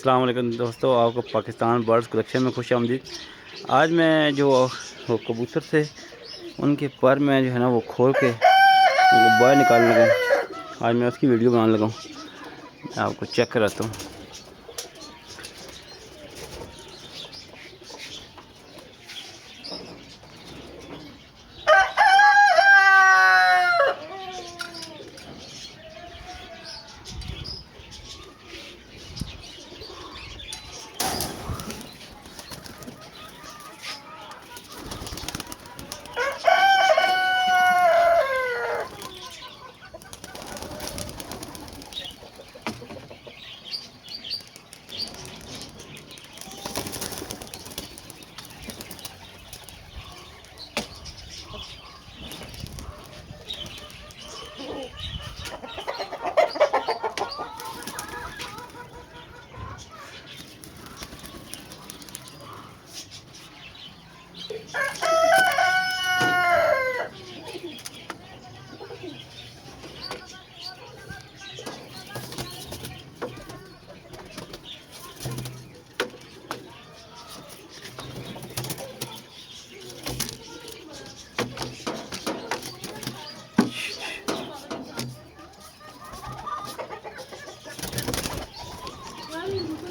अस्सलाम वालेकुम दोस्तों, आपको पाकिस्तान बर्ड्स कलेक्शन में खुश आमदीद। आज मैं जो वो कबूतर थे उनके पर में जो है ना वो खोल के उनको बाहर निकालने लगा हूँ। आज मैं उसकी वीडियो बनाने लगा हूँ। मैं आपको चेक कराता हूँ।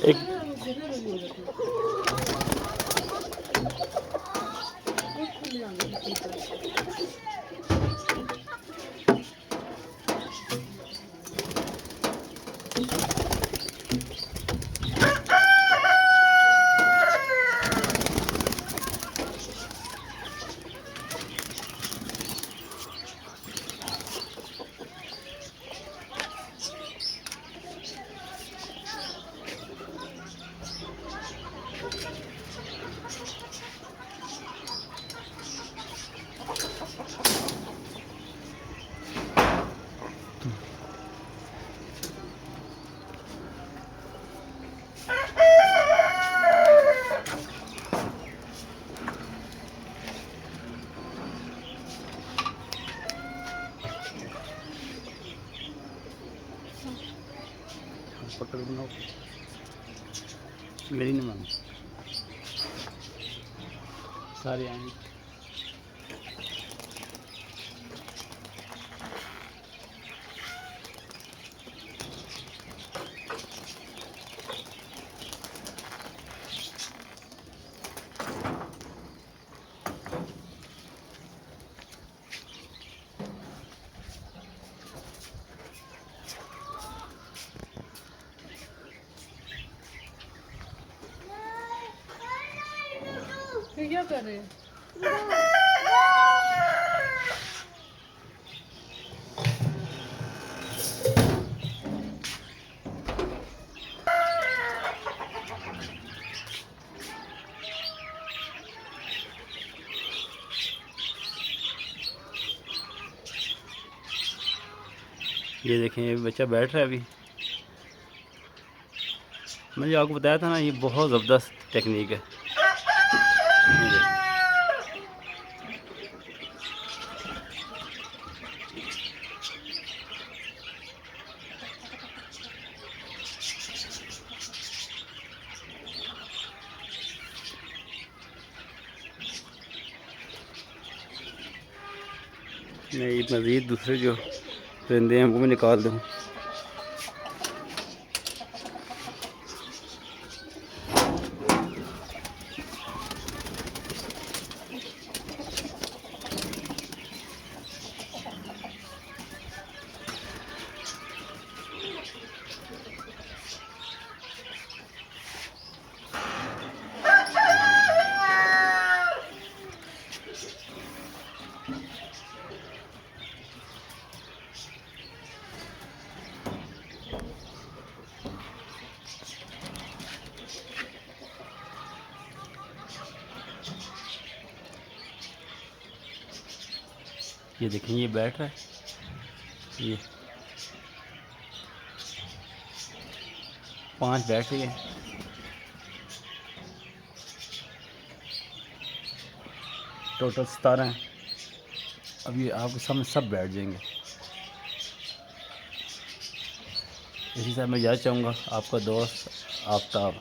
एक पकड़ बनाओ, मेरी नहीं मानो सारे आएंगे। फिर क्या कर रहे हैं? ये देखें, ये बच्चा बैठ रहा है अभी। मैंने आपको बताया था ना, ये बहुत ज़बरदस्त टेक्निक है। मैं ये मज़ीद दूसरे जो परिंदे हैं वो भी निकाल दूँ। ये देखें, ये बैठ रहा है। ये 5 बैठ गए। टोटल 17 हैं। अब ये आपके सामने सब बैठ जाएंगे। इसी साथ मैं जाना चाहूँगा, आपका दोस्त आफ्ताब।